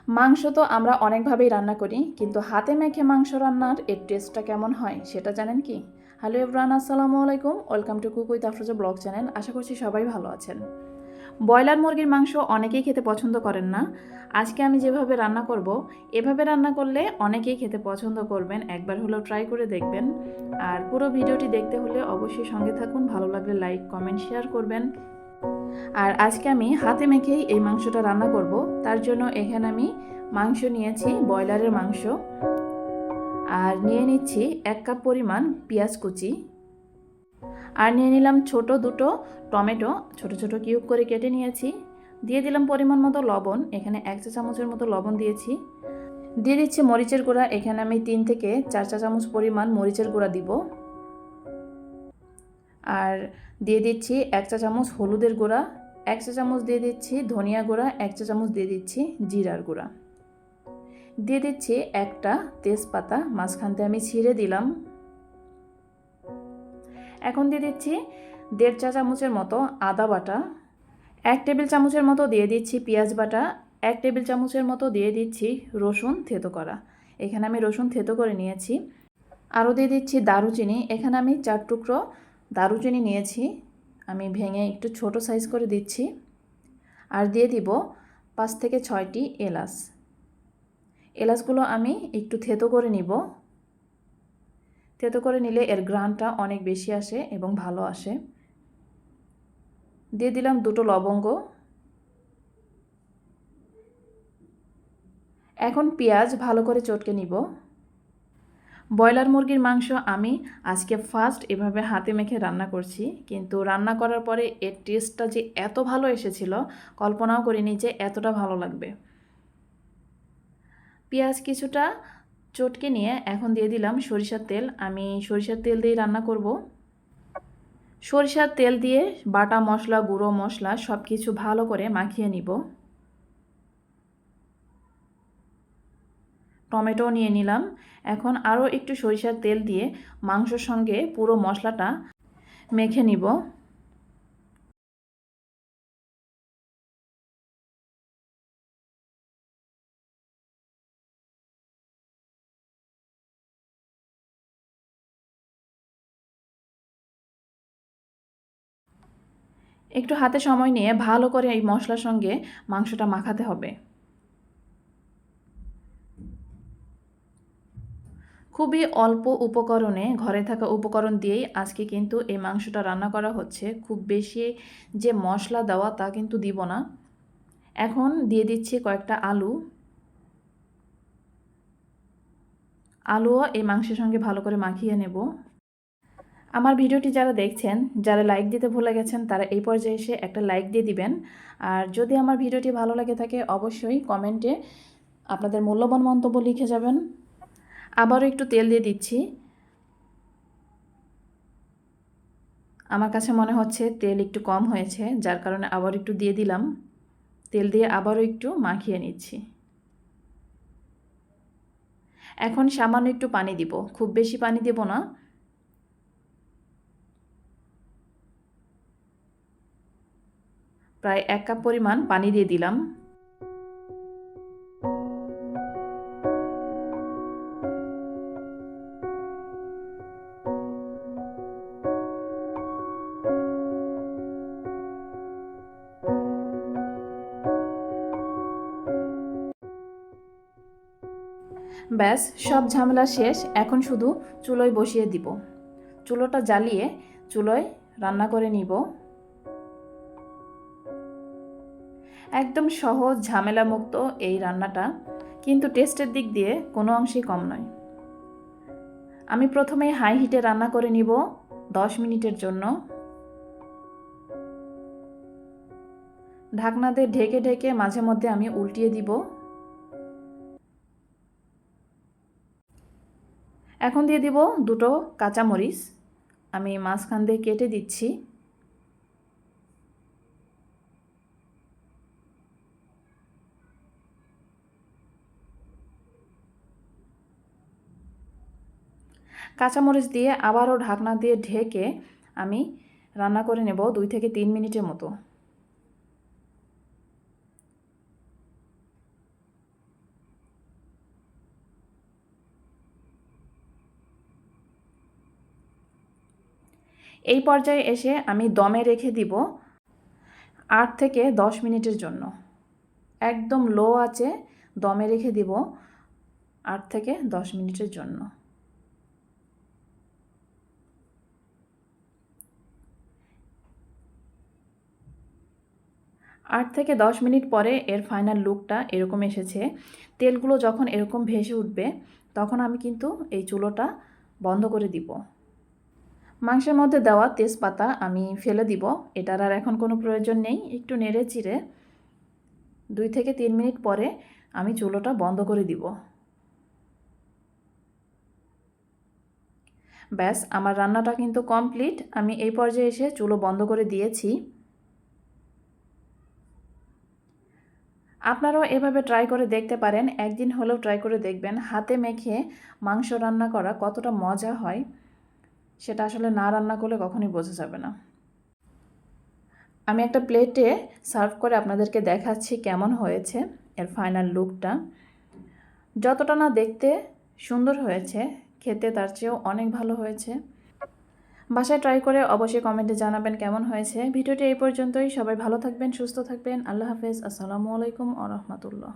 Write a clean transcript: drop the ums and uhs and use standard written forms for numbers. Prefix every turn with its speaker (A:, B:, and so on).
A: মাংস তো আমরা অনেকভাবেই রান্না করি, কিন্তু হাতে মেখে মাংস রান্নার এর টেস্টটা কেমন হয় সেটা জানেন কি? হ্যালো এভরিওয়ান, আসসালামু আলাইকুম। Welcome to cook with Afroza blog channel. আশা করছি সবাই ভালো আছেন। ব্রয়লার মুরগির মাংস অনেকেই খেতে পছন্দ করেন না। আজকে আমি যেভাবে রান্না করব, এভাবে রান্না করলে অনেকেই খেতে পছন্দ করবেন। একবার হলেও ট্রাই করে দেখবেন। আর পুরো ভিডিওটি দেখতে হলে অবশ্যই সঙ্গে থাকুন। ভালো লাগলে লাইক, কমেন্ট, শেয়ার করবেন। আর আজকে আমি হাতে মেখেই এই মাংসটা রান্না করব। তার জন্য এখানে আমি মাংস নিয়েছি, ব্রয়লারের মাংস। আর নিয়ে নিচ্ছি 1 কাপ পরিমাণ পেঁয়াজ কুচি। আর নিয়ে নিলাম ছোট দুটো টমেটো, ছোট ছোট কিউব করে কেটে নিয়েছি। দিয়ে দিলাম পরিমাণ মতো লবণ, এখানে 1 চা চামচের মতো লবণ দিয়েছি। দিয়ে দিচ্ছি মরিচের গুঁড়া, এখানে আমি 3 থেকে 4 চা চামচ পরিমাণ মরিচের গুঁড়া দিব। আর দিয়ে দিচ্ছি 1 চা চামচ হলুদের গুঁড়া, 1 চা চামচ দিয়ে দিচ্ছি ধনিয়া গুঁড়া, 1 চা চামচ দিয়ে দিচ্ছি জিরার গুঁড়া। দিয়ে দিচ্ছি একটা তেজপাতা, মাঝখানতে আমি ছিঁড়ে দিলাম। এখন দিয়ে দিচ্ছি 1.5 চা চামচের মতো আদা বাটা, 1 টেবিল চামচের মতো দিয়ে দিচ্ছি পেঁয়াজ বাটা, 1 টেবিল চামচের মতো দিয়ে দিচ্ছি রসুন থেতো করা। এখানে আমি রসুন থেতো করে নিয়েছি। আরও দিয়ে দিচ্ছি দারুচিনি, এখানে আমি 4 টুকরো দারুচিনি নিয়েছি, আমি ভেঙে একটু ছোট সাইজ করে দিচ্ছি। আর দিয়ে দিব 5 থেকে 6টি এলাচ। এলাচগুলো আমি একটু থেতো করে নিব। থেতো করে নিলে এর ঘ্রাণটা অনেক বেশি আসে এবং ভালো আসে। দিয়ে দিলাম 2টো লবঙ্গ। এখন পেঁয়াজ ভালো করে চটকে নিব। ব্রয়লার মুরগির মাংস আমি আজকে ফার্স্ট এভাবে হাতে মেখে রান্না করছি, কিন্তু রান্না করার পরে এর টেস্টটা যে এত ভালো এসেছিল কল্পনাও করিনি যে এতটা ভালো লাগবে। পেঁয়াজ কিছুটা চটকে নিয়ে এখন দিয়ে দিলাম সরিষার তেল। আমি সরিষার তেল দিয়েই রান্না করব। সরিষার তেল দিয়ে বাটা মশলা, গুঁড়ো মশলা সব কিছু ভালো করে মাখিয়ে নিব। টমেটো নিয়ে নিলাম। এখন আরও একটু সরিষার তেল দিয়ে মাংসর সঙ্গে পুরো মশলাটা মেখে নিব। একটু হাতে সময় নিয়ে ভালো করে এই মশলার সঙ্গে মাংসটা মাখাতে হবে। খুবই অল্প উপকরণে, ঘরে থাকা উপকরণ দিয়েই আজকে কিন্তু এই মাংসটা রান্না করা হচ্ছে। খুব বেশি যে মশলা দেওয়া তা কিন্তু দিব না। এখন দিয়ে দিচ্ছি কয়েকটা আলু। আলুও এই মাংসের সঙ্গে ভালো করে মাখিয়ে নেব। আমার ভিডিওটি যারা দেখছেন, যারা লাইক দিতে ভুলে গেছেন, তারা এই পর্যায়ে এসে একটা লাইক দিয়ে দিবেন। আর যদি আমার ভিডিওটি ভালো লাগে থাকে অবশ্যই কমেন্টে আপনাদের মূল্যবান মন্তব্য লিখে যাবেন। আবারও একটু তেল দিয়ে দিচ্ছি। আমার কাছে মনে হচ্ছে তেল একটু কম হয়েছে, যার কারণে আবার একটু দিয়ে দিলাম। তেল দিয়ে আবারও একটু মাখিয়ে নিচ্ছি। এখন সামান্য একটু পানি দিব, খুব বেশি পানি দেব না। প্রায় 1 কাপ পরিমাণ পানি দিয়ে দিলাম। ব্যাস, সব ঝামেলা শেষ। এখন শুধু চুলোয় বসিয়ে দিব। চুলোটা জ্বালিয়ে চুলোয় রান্না করে নিব। একদম সহজ, ঝামেলামুক্ত এই রান্নাটা, কিন্তু টেস্টের দিক দিয়ে কোনো অংশেই কম নয়। আমি প্রথমে হাই হিটে রান্না করে নিব 10 মিনিটের জন্য। ঢাকনা দিয়ে ঢেকে ঢেকে মাঝে মধ্যে আমি উল্টিয়ে দিব। এখন দিয়ে দিব 2টো কাঁচামরিচ, আমি মাঝখান দিয়ে কেটে দিচ্ছি। কাঁচামরিচ দিয়ে আবারও ঢাকনা দিয়ে ঢেকে আমি রান্না করে নেব 2 থেকে 3 মিনিটের মতো। এই পর্যায়ে এসে আমি দমে রেখে দিব 8 থেকে 10 মিনিটের জন্য। একদম লো আঁচে দমে রেখে দিব 8 থেকে 10 মিনিটের জন্য। আট থেকে 10 মিনিট পরে এর ফাইনাল লুকটা এরকম এসেছে। তেলগুলো যখন এরকম ভেসে উঠবে তখন আমি কিন্তু এই চুলোটা বন্ধ করে দিব। মাংসের মধ্যে দেওয়া তেজপাতা আমি ফেলে দিব, এটার আর এখন কোনো প্রয়োজন নেই। একটু নেড়ে চিড়ে 2 থেকে 3 মিনিট পরে আমি চুলোটা বন্ধ করে দিব। ব্যাস, আমার রান্নাটা কিন্তু কমপ্লিট। আমি এই পর্যায়ে এসে চুলো বন্ধ করে দিয়েছি। আপনারাও এভাবে ট্রাই করে দেখতে পারেন, একদিন হলেও ট্রাই করে দেখবেন। হাতে মেখে মাংস রান্না করা কতটা মজা হয় সেটা আসলে না রান্না করলে কখনোই বোঝা যাবে না। আমি একটা প্লেটে সার্ভ করে আপনাদেরকে দেখাচ্ছি কেমন হয়েছে এর ফাইনাল লুকটা। যতটা না দেখতে সুন্দর হয়েছে, খেতে তার চেয়েও অনেক ভালো হয়েছে। বাসায় ট্রাই করে অবশ্যই কমেন্টে জানাবেন কেমন হয়েছে। ভিডিওটি এই পর্যন্তই। সবাই ভালো থাকবেন, সুস্থ থাকবেন। আল্লাহ হাফেজ। আসসালামু আলাইকুম ওয়া রাহমাতুল্লাহ।